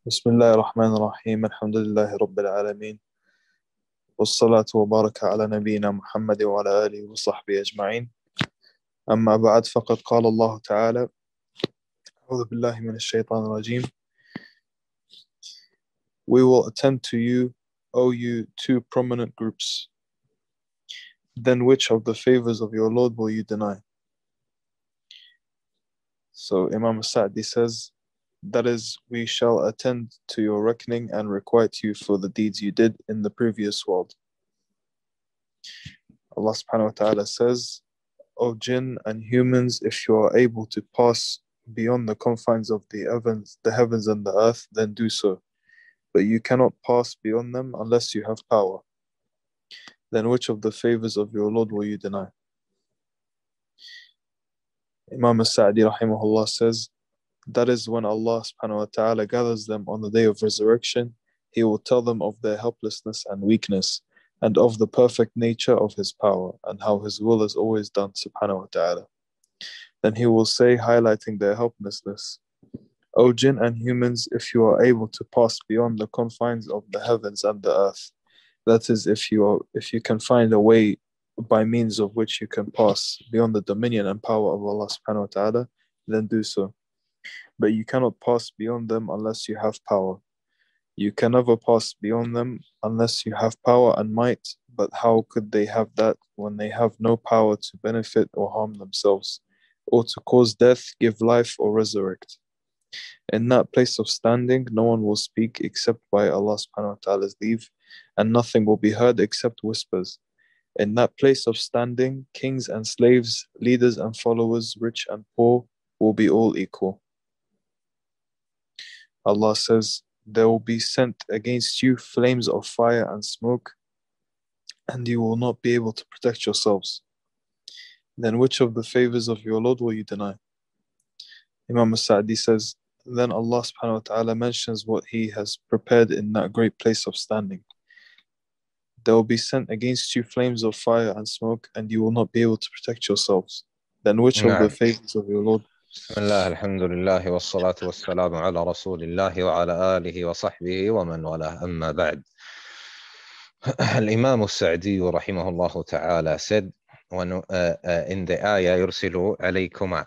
بسم الله الرحمن الرحيم الحمد لله رب العالمين والصلاة وبارك على نبينا محمد وعلى آله وصحبه أجمعين. أما بعد فقد قال الله تعالى: أعوذ بالله من الشيطان الرجيم. We will attend to you, O you two prominent groups. Then which of the favors of your Lord will you deny? So Imam As-Si'di says, that is, we shall attend to your reckoning and requite you for the deeds you did in the previous world. Allah subhanahu wa ta'ala says, O jinn and humans, if you are able to pass beyond the confines of the heavens and the earth, then do so. But you cannot pass beyond them unless you have power. Then which of the favors of your Lord will you deny? Imam As-Sa'di rahimahullah says, that is when Allah subhanahu wa ta'ala gathers them on the day of resurrection, He will tell them of their helplessness and weakness, and of the perfect nature of His power, and how His will is always done subhanahu wa ta'ala. Then He will say, highlighting their helplessness, O jinn and humans, if you are able to pass beyond the confines of the heavens and the earth, that is, if you can find a way by means of which you can pass beyond the dominion and power of Allah subhanahu wa ta'ala, then do so. But you cannot pass beyond them unless you have power. You can never pass beyond them unless you have power and might, but how could they have that when they have no power to benefit or harm themselves, or to cause death, give life, or resurrect? In that place of standing, no one will speak except by Allah subhanahu wa ta'ala's leave, and nothing will be heard except whispers. In that place of standing, kings and slaves, leaders and followers, rich and poor, will be all equal. Allah says, there will be sent against you flames of fire and smoke, and you will not be able to protect yourselves. Then which of the favors of your Lord will you deny? Imam As-Sa'di says, then Allah subhanahu wa ta'ala mentions what He has prepared in that great place of standing. There will be sent against you flames of fire and smoke, and you will not be able to protect yourselves. Then which of the favors of your Lord? بسم الله الحمد لله والصلاة والسلام على رسول الله وعلى آله وصحبه ومن والاه أما بعد. الإمام السعدي رحمه الله تعالى said in the ayah يرسل عليكما,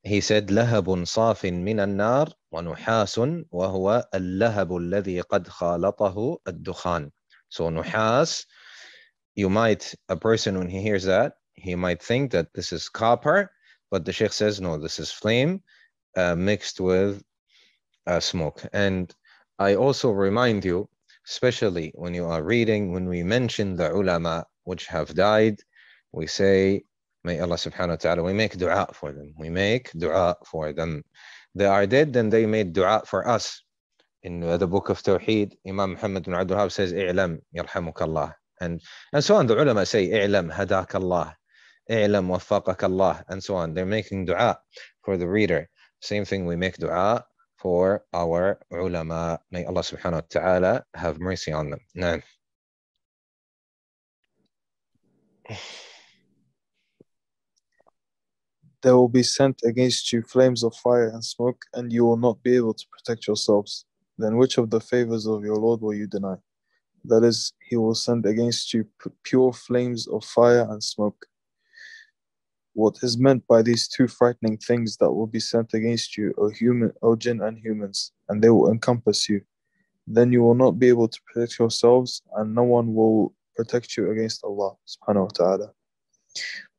he said لهب صاف من النار ونحاس وهو اللهب الذي قد خالطه الدخان. So nuhas, a person when he hears that, he might think that this is copper, but the Sheikh says, no, this is flame mixed with smoke. And I also remind you, especially when you are reading, when we mention the ulama which have died, we say, may Allah subhanahu wa ta'ala, we make dua for them. We make dua for them. They are dead, then they made dua for us. In the book of Tawheed, Imam Muhammad bin Abdul Wahab says, i'lam yarhamukallah. And so on, the ulama say, i'lam hadakallah. اعلم وفقك الله, and so on. They're making dua for the reader. Same thing, we make dua for our ulama. May Allah subhanahu wa ta'ala have mercy on them. Nah. There will be sent against you flames of fire and smoke, and you will not be able to protect yourselves. Then which of the favors of your Lord will you deny? That is, He will send against you pure flames of fire and smoke. What is meant by these two frightening things that will be sent against you, O jinn and humans, and they will encompass you. Then you will not be able to protect yourselves, and no one will protect you against Allah subhanahu wa ta'ala.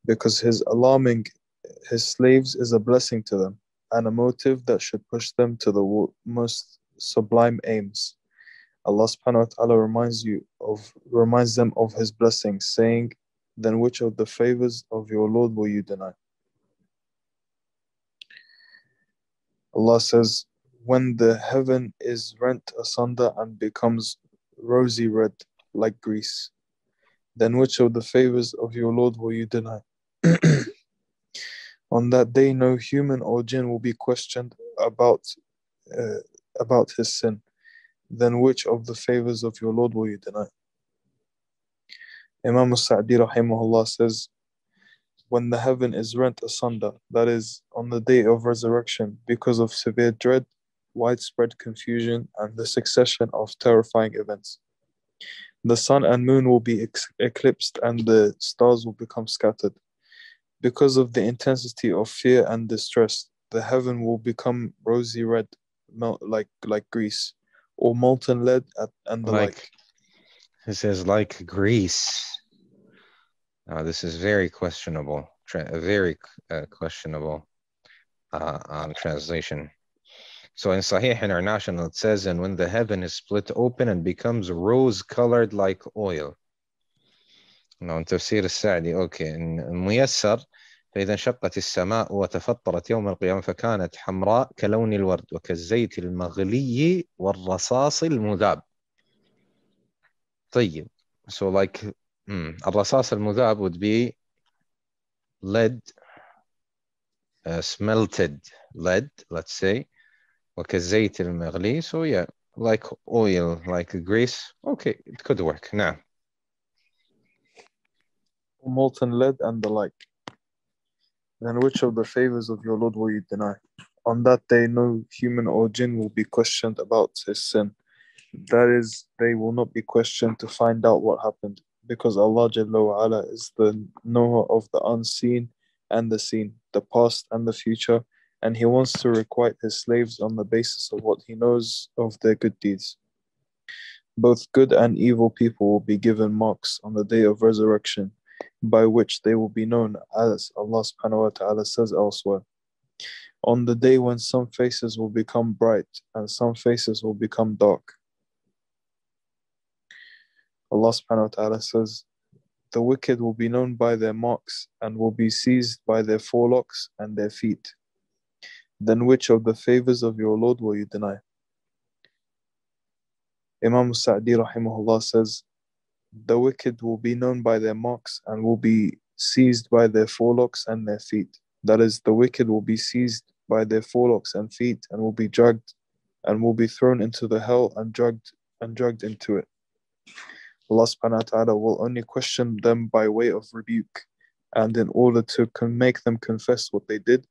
Because His alarming His slaves is a blessing to them, and a motive that should push them to the most sublime aims. Allah subhanahu wa ta'ala reminds them of His blessings, saying, then which of the favors of your Lord will you deny? Allah says, when the heaven is rent asunder and becomes rosy red like grease, then which of the favors of your Lord will you deny? On that day, no human or jinn will be questioned about his sin. Then which of the favors of your Lord will you deny? Imam As-Sa'di rahimahullah says, when the heaven is rent asunder, that is, on the day of resurrection, because of severe dread, widespread confusion, and the succession of terrifying events. The sun and moon will be eclipsed, and the stars will become scattered. Because of the intensity of fear and distress, the heaven will become rosy red, like grease, or molten lead and the like. It says like grease. This is very questionable. Very questionable translation. So in Sahih International it says, and when the heaven is split open and becomes rose-colored like oil. Now in Tafseer As-Si'di, okay, in ميسر فإذا انشقت السماء وتفطرت يوم القيامة فكانت حمراء كلون الورد وكالزيت المغلي والرصاص المذاب. طيب, so like الرصاص المذاب would be lead, smelted lead, let's say. وكالزيت المغلي, so yeah, like oil, like grease. Okay, it could work. Now, molten lead and the like. Then which of the favors of your Lord will you deny? On that day, no human or jinn will be questioned about his sin. That is, they will not be questioned to find out what happened, because Allah Jalla wa Ala is the knower of the unseen and the seen, the past and the future, and He wants to requite His slaves on the basis of what He knows of their good deeds. Both good and evil people will be given marks on the day of resurrection, by which they will be known, as Allah subhanahu wa ta'ala says elsewhere. On the day when some faces will become bright and some faces will become dark. Allah subhanahu wa ta'ala says, the wicked will be known by their marks and will be seized by their forelocks and their feet. Then which of the favors of your Lord will you deny? Imam Sa'di rahimahullah says, the wicked will be known by their marks and will be seized by their forelocks and their feet. That is, the wicked will be seized by their forelocks and feet and will be dragged and will be thrown into the hell and dragged into it. Allah subhanahu wa ta'ala will only question them by way of rebuke, and in order to make them confess what they did.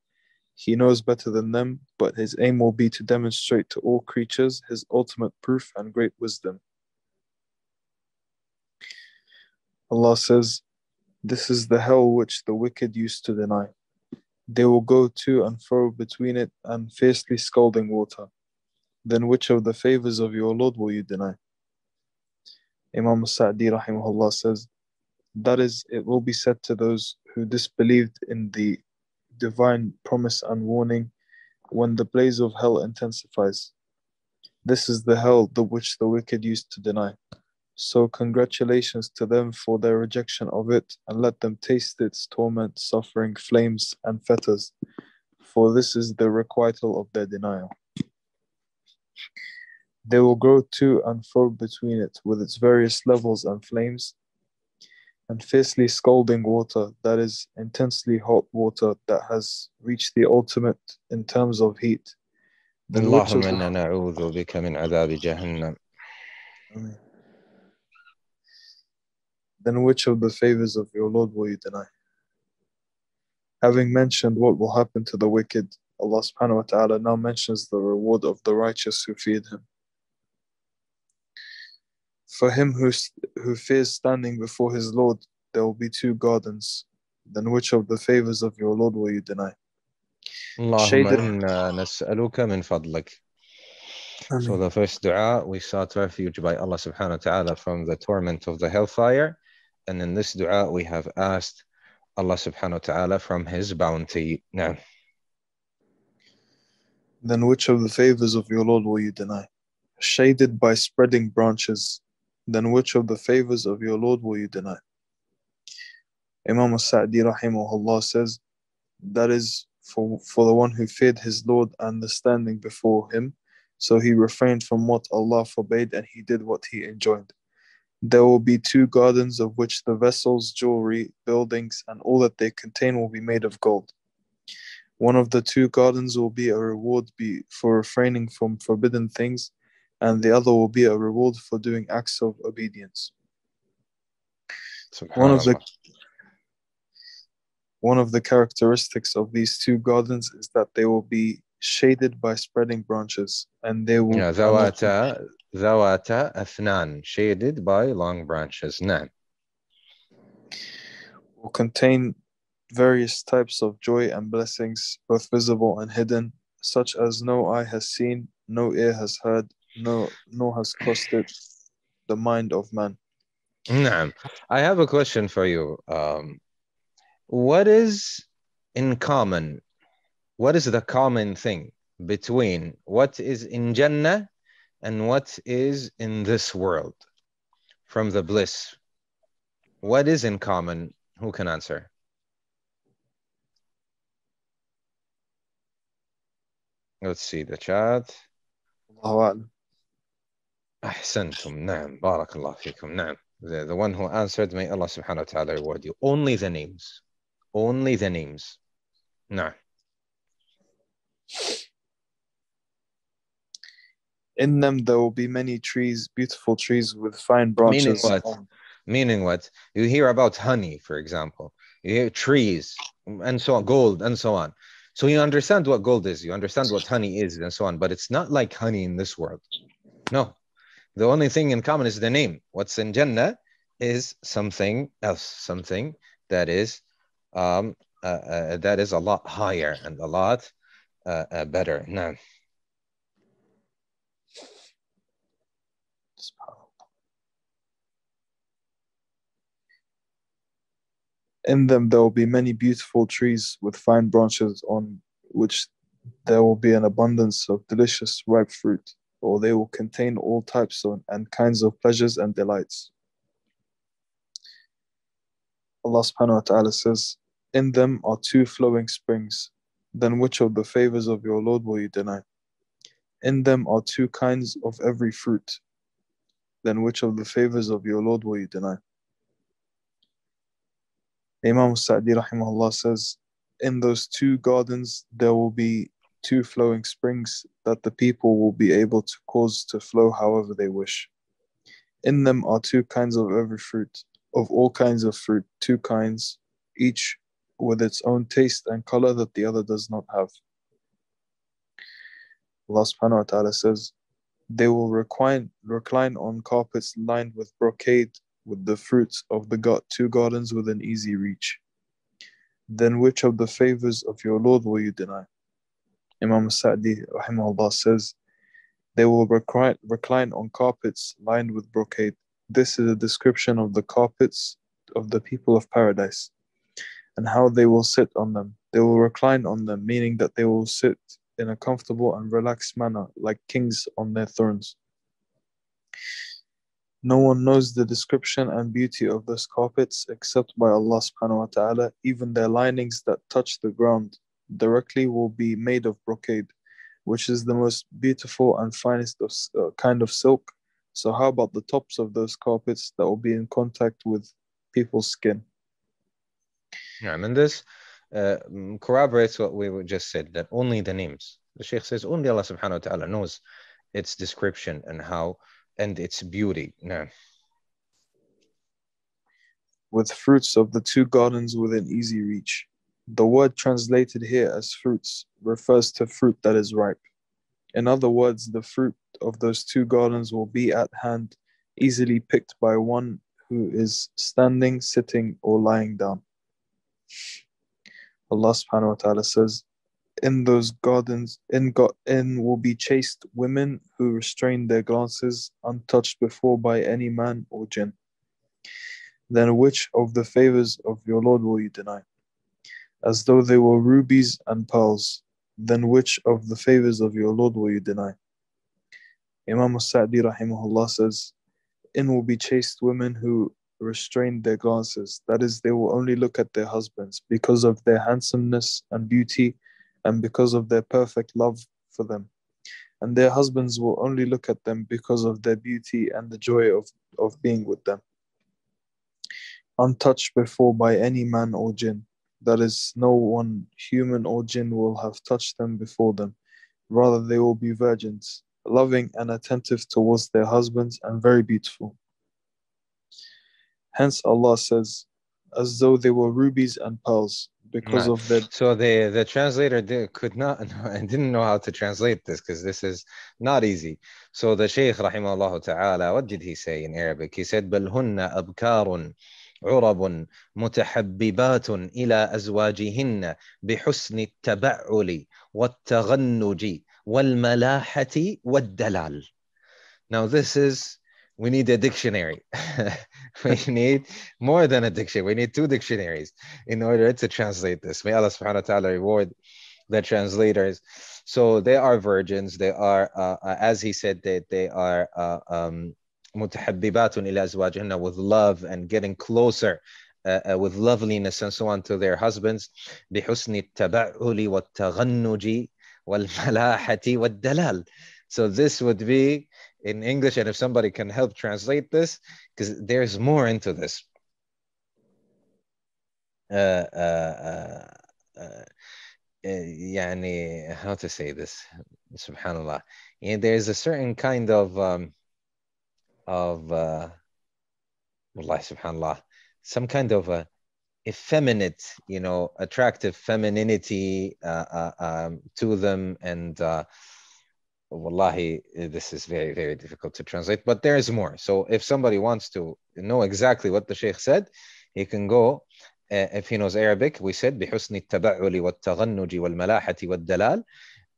He knows better than them, but His aim will be to demonstrate to all creatures His ultimate proof and great wisdom. Allah says, this is the hell which the wicked used to deny. They will go to and fro between it and fiercely scalding water. Then which of the favors of your Lord will you deny? Imam Sa'di rahimahullah says, that is, it will be said to those who disbelieved in the divine promise and warning when the blaze of hell intensifies. This is the hell which the wicked used to deny. So congratulations to them for their rejection of it, and let them taste its torment, suffering, flames, and fetters, for this is the requital of their denial. They will go to and fro between it with its various levels and flames, and fiercely scalding water, that is, intensely hot water that has reached the ultimate in terms of heat. Then اللهم إنا نعوذ بك من عذاب جهنم. Then which of the favors of your Lord will you deny? Having mentioned what will happen to the wicked, Allah subhanahu wa ta'ala now mentions the reward of the righteous who feared Him. For him who fears standing before his Lord, there will be two gardens. Then which of the favors of your Lord will you deny? اللهم إنا نسألك من فضلك. So the first dua, we sought refuge by Allah subhanahu wa ta'ala from the torment of the hellfire. And in this dua, we have asked Allah subhanahu wa ta'ala from His bounty. Now, then which of the favors of your Lord will you deny? Shaded by spreading branches. Then which of the favors of your Lord will you deny? Imam Sa'di rahimahullah says, that is for the one who feared his Lord and the standing before Him, so he refrained from what Allah forbade and he did what He enjoined. There will be two gardens of which the vessels, jewelry, buildings, and all that they contain will be made of gold. One of the two gardens will be a reward for refraining from forbidden things, and the other will be a reward for doing acts of obedience. One of the characteristics of these two gardens is that they will be shaded by spreading branches, and they will ذواتا أثنان, shaded by long branches. نعم. will contain various types of joy and blessings, both visible and hidden, such as no eye has seen, no ear has heard, nor has crossed it the mind of man. نعم. I have a question for you. What is in common? What is the common thing between what is in Jannah and what is in this world from the bliss? What is in common? Who can answer? Let's see the chat. Allahu أحسنتم. نعم. بارك الله فيكم. نعم. The one who answered, may Allah subhanahu wa ta'ala reward you. Only the names. Only the names. نعم. In them there will be many trees, beautiful trees with fine branches. Meaning what? Meaning what? You hear about honey, for example. You hear trees and so on, gold and so on. So you understand what gold is. You understand what honey is and so on. But it's not like honey in this world. No. The only thing in common is the name. What's in Jannah is something else. Something that is a lot higher and a lot better. No. In them there will be many beautiful trees with fine branches on which there will be an abundance of delicious ripe fruit, or they will contain all types and kinds of pleasures and delights. Allah subhanahu wa ta'ala says, in them are 2 flowing springs. Then which of the favors of your Lord will you deny? In them are 2 kinds of every fruit. Then which of the favors of your Lord will you deny? Imam Al-Sa'di rahimahullah says, in those 2 gardens there will be 2 flowing springs that the people will be able to cause to flow however they wish. In them are 2 kinds of every fruit, of all kinds of fruit, 2 kinds, each with its own taste and color that the other does not have. Allah subhanahu wa ta'ala says, they will recline on carpets lined with brocade with the fruits of the 2 gardens within easy reach. Then which of the favors of your Lord will you deny? Imam Sa'di rahimahullah says, they will recline on carpets lined with brocade. This is a description of the carpets of the people of paradise and how they will sit on them. They will recline on them, meaning that they will sit in a comfortable and relaxed manner like kings on their thrones. No one knows the description and beauty of those carpets except by Allah subhanahu wa ta'ala. Even their linings that touch the ground directly will be made of brocade, which is the most beautiful and finest of, kind of silk. So how about the tops of those carpets that will be in contact with people's skin? Yeah, and this corroborates what we just said, that only the names. The Shaykh says only Allah subhanahu wa ta'ala knows its description and how and its beauty. No. With fruits of the 2 gardens within easy reach. The word translated here as fruits refers to fruit that is ripe. In other words, the fruit of those 2 gardens will be at hand, easily picked by one who is standing, sitting, or lying down. Allah subhanahu wa ta'ala says, in those gardens, in will be chaste women who restrain their glances, untouched before by any man or jinn. Then which of the favors of your Lord will you deny? As though they were rubies and pearls. Then which of the favors of your Lord will you deny? Imam Al-Sa'di rahimahullah says, in will be chaste women who restrain their glances. That is, they will only look at their husbands because of their handsomeness and beauty and because of their perfect love for them. And their husbands will only look at them because of their beauty and the joy of being with them. Untouched before by any man or jinn. That is, no one, human or jinn, will have touched them before them. Rather, they will be virgins, loving and attentive towards their husbands and very beautiful. Hence Allah says, as though they were rubies and pearls. because of the... So the translator didn't know how to translate this, because this is not easy. So the Shaykh rahimahullah ta'ala, what did he say in Arabic? He said, بل هن أبكار عرب متحببات إلى أزواجهن بحسن التبعل والتغنج والملاحة والدلال. Now this is, we need a dictionary. We need more than a dictionary. We need 2 dictionaries in order to translate this. May Allah subhanahu wa ta'ala reward the translators. So they are virgins. They are, as he said, they are متحببات إلى أزواجهن, with love and getting closer with loveliness and so on to their husbands. بحسن التبعل والتغنج والملاحة والدلال. So this would be in English, and if somebody can help translate this, because there's more into this. يعني, how to say this? Subhanallah. Yeah, there's a certain kind of Wallahi, subhanallah, some kind of effeminate, attractive femininity to them, and Wallahi, this is very, very difficult to translate, but there is more. So if somebody wants to know exactly what the Shaykh said, he can go, if he knows Arabic, we said بحسن التبعل والتغنج والملاحة والدلال,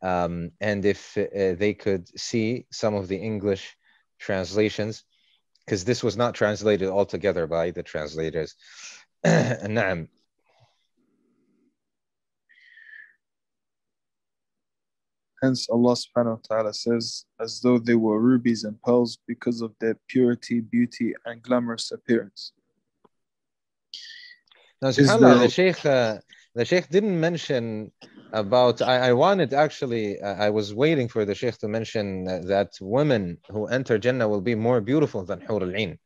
and if they could see some of the English translations, because this was not translated altogether by the translators. نعم. Hence Allah subhanahu wa ta'ala says, as though they were rubies and pearls because of their purity, beauty, and glamorous appearance. Now, subhanAllah, the Shaykh didn't mention about, I wanted actually, I was waiting for the Shaykh to mention that women who enter Jannah will be more beautiful than Hur al-Ain.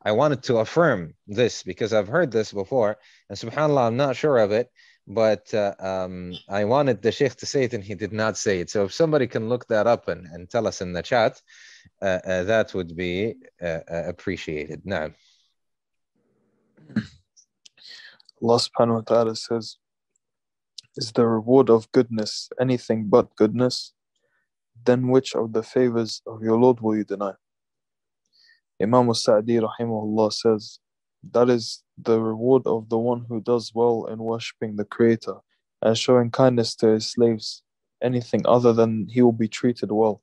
I wanted to affirm this because I've heard this before, and subhanAllah, I'm not sure of it, but I wanted the Shaykh to say it and he did not say it. So if somebody can look that up and tell us in the chat, that would be appreciated. Now, Allah subhanahu wa ta'ala says, is the reward of goodness anything but goodness? Then which of the favors of your Lord will you deny? Imam As-Si'di rahimahullah says, that is the reward of the one who does well in worshipping the Creator and showing kindness to his slaves. Anything other than he will be treated well,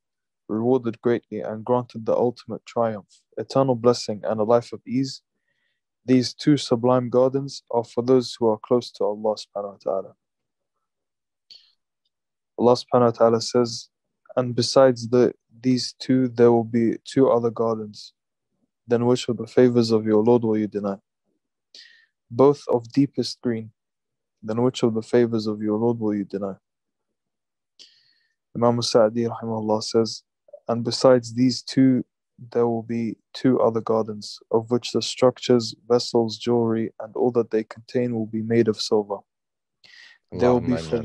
rewarded greatly, and granted the ultimate triumph, eternal blessing, and a life of ease. These 2 sublime gardens are for those who are close to Allah subhanahu wa ta'ala. Allah subhanahu wa ta'ala says, and besides these 2, there will be 2 other gardens. Then which of the favors of your Lord will you deny? Both of deepest green. Then which of the favors of your Lord will you deny? Imam As-Sa'di rahimahullah says, and besides these 2, there will be 2 other gardens, of which the structures, vessels, jewelry, and all that they contain will be made of silver. They will be for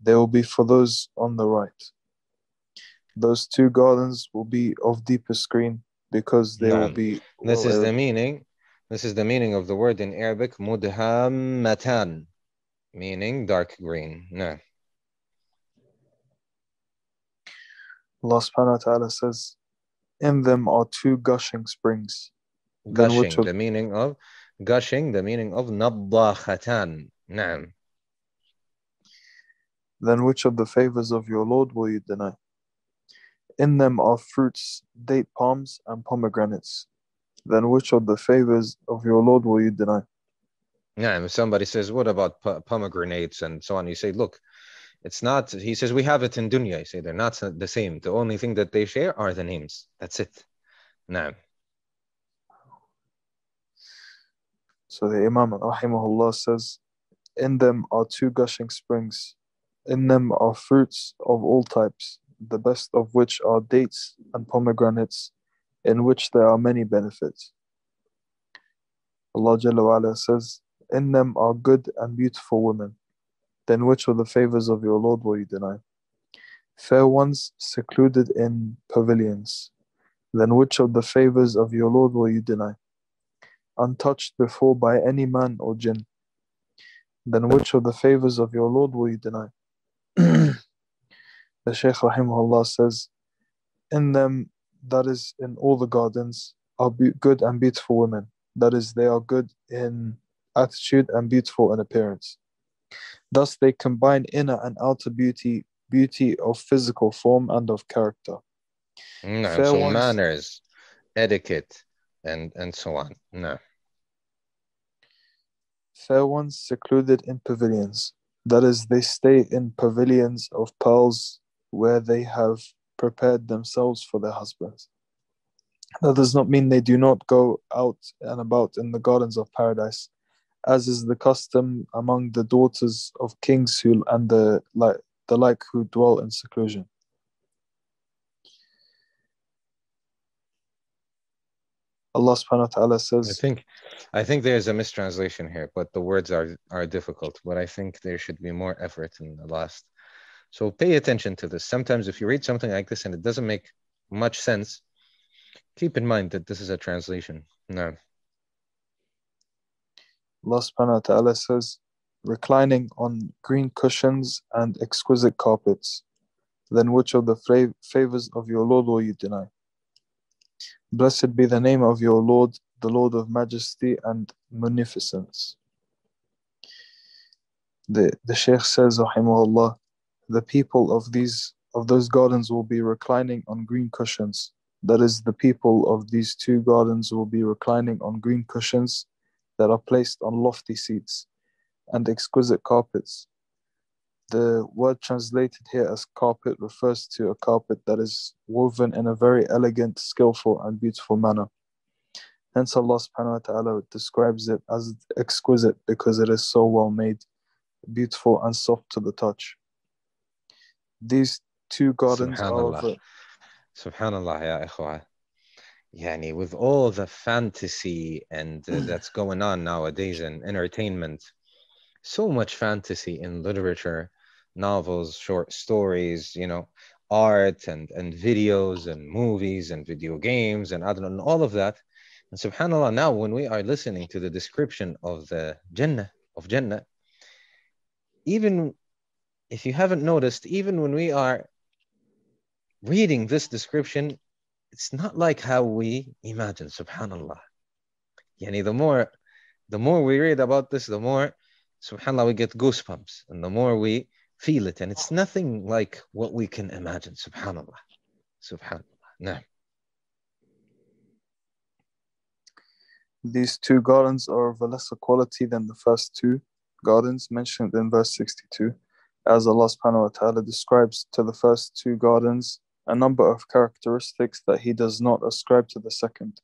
They will be for those on the right. Those 2 gardens will be of deepest green because they will be... This is the meaning. This is the meaning of the word in Arabic, mudhammatan, meaning dark green. No. Allah subhanahu wa ta'ala says, in them are 2 gushing springs. Gushing, the meaning of gushing, the meaning of naddakhatan. Naam. Then which of the favors of your Lord will you deny? In them are fruits, date palms, and pomegranates. Then which of the favors of your Lord will you deny? Yeah, if somebody says, what about pomegranates and so on? You say, look, it's not, he says, we have it in dunya. You say, they're not the same. The only thing that they share are the names. That's it. Naam. So the Imam rahimahullah says, in them are 2 gushing springs. In them are fruits of all types, the best of which are dates and pomegranates, in which there are many benefits. Allah Jalla wa Ala says, in them are good and beautiful women. Then which of the favors of your Lord will you deny? Fair ones secluded in pavilions. Then which of the favors of your Lord will you deny? untouched before by any man or jinn. Then which of the favors of your Lord will you deny? The Shaykh rahimahullah says, in them, that is in all the gardens, are good and beautiful women. That is, they are good in attitude and beautiful in appearance. Thus they combine inner and outer beauty, beauty of physical form and of character. No, Fair so ones, manners, etiquette, and so on. No. fair ones secluded in pavilions. That is, they stay in pavilions of pearls where they have prepared themselves for their husbands. That does not mean they do not go out and about in the gardens of paradise, as is the custom among the daughters of kings who and the like who dwell in seclusion. Allah subhanahu wa ta'ala says, I think there's a mistranslation here, but the words are difficult. But I think there should be more effort in the last. So pay attention to this. Sometimes if you read something like this and it doesn't make much sense, keep in mind that this is a translation. No. Allah subhanahu wa ta'ala says, reclining on green cushions and exquisite carpets, then which of the favors of your Lord will you deny? Blessed be the name of your Lord, the Lord of majesty and munificence. The Shaykh says, rahimahullah, the people of those gardens will be reclining on green cushions. That is, the people of these two gardens will be reclining on green cushions that are placed on lofty seats and exquisite carpets. The word translated here as carpet refers to a carpet that is woven in a very elegant, skillful, and beautiful manner. Hence Allah subhanahu wa ta'ala describes it as exquisite because it is so well made, beautiful, and soft to the touch. These two gardens are of Subhanallah, ya ikhwa. Yani, with all the fantasy and that's going on nowadays in entertainment, so much fantasy in literature, novels, short stories, art and videos and movies and video games and I don't know, all of that. And subhanallah, now when we are listening to the description of the Jannah, even if you haven't noticed, even when we are reading this description, it's not like how we imagine, subhanallah. Yani the more we read about this, the more, subhanallah, we get goosebumps, and the more we feel it, and it's nothing like what we can imagine, subhanallah. No. These two gardens are of a lesser quality than the first two gardens mentioned in verse 62, as Allah subhanahu wa ta'ala describes to the first two gardens a number of characteristics that He does not ascribe to the second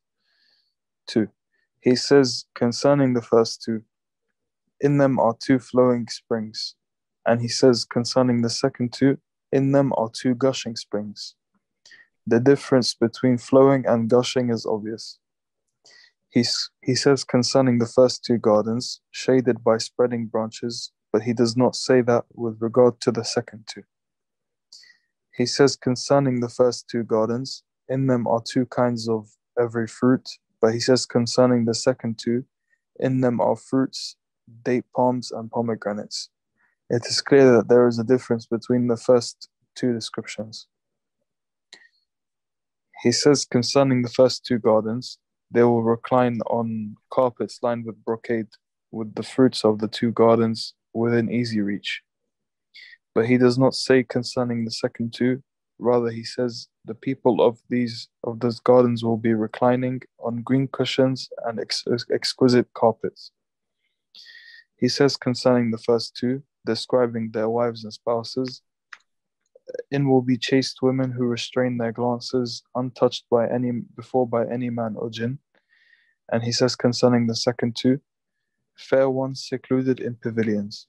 two. He says concerning the first two, in them are two flowing springs. And He says concerning the second two, in them are two gushing springs. The difference between flowing and gushing is obvious. He says concerning the first two gardens, shaded by spreading branches, but He does not say that with regard to the second two. He says concerning the first two gardens, in them are two kinds of every fruit, but He says concerning the second two, in them are fruits, date palms and pomegranates. It is clear that there is a difference between the first two descriptions. He says concerning the first two gardens, they will recline on carpets lined with brocade, with the fruits of the two gardens within easy reach. But He does not say concerning the second two. Rather, He says the people of those gardens will be reclining on green cushions and exquisite carpets. He says concerning the first two, describing their wives and spouses, in will be chaste women who restrain their glances, untouched by any man or jinn. And He says concerning the second two, fair ones secluded in pavilions.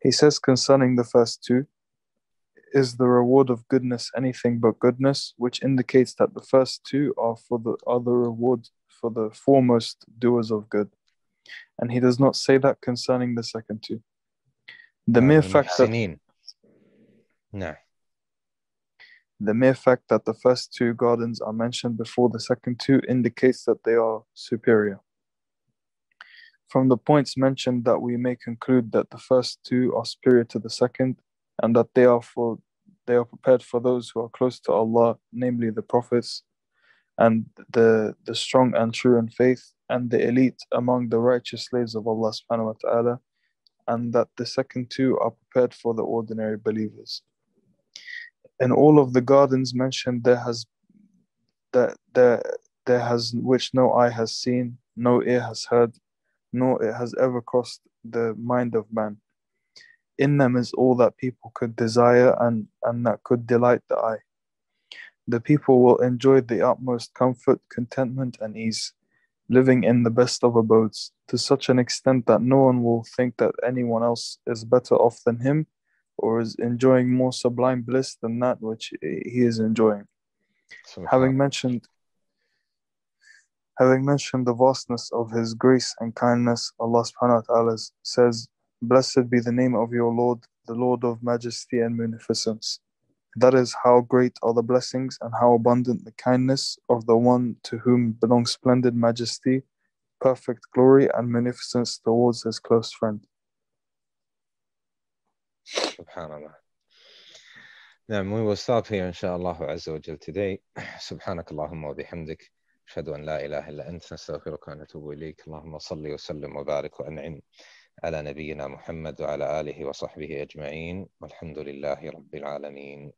He says concerning the first two, is the reward of goodness anything but goodness, which indicates that the first two are the reward for the foremost doers of good. And He does not say that concerning the second two. The mere fact that The mere fact that the first two gardens are mentioned before the second two indicates that they are superior. From the points mentioned that we may conclude that the first two are superior to the second, and that they are prepared for those who are close to Allah, namely the prophets, and the strong and true in faith, and the elite among the righteous slaves of Allah subhanahu wa ta'ala, and that the second two are prepared for the ordinary believers. In all of the gardens mentioned, there has which no eye has seen, no ear has heard, nor it has ever crossed the mind of man. In them is all that people could desire and that could delight the eye. The people will enjoy the utmost comfort, contentment, and ease, living in the best of abodes, to such an extent that no one will think that anyone else is better off than him, or is enjoying more sublime bliss than that which he is enjoying. Having mentioned the vastness of His grace and kindness, Allah subhanahu wa ta'ala says, "Blessed be the name of your Lord, the Lord of majesty and munificence. That is how great are the blessings and how abundant the kindness of the one to whom belongs splendid majesty, perfect glory, and munificence towards his close friend." Subhanallah. Now, we will stop here, inshallah azza wa jal, today. Subhanak Allahumma wa bihamdik. أشهد أن لا إله إلا أنت نستغفرك ونتوب إليك. اللهم صل وسلم وبارك وأنعم على نبينا محمد وعلى آله وصحبه أجمعين والحمد لله رب العالمين.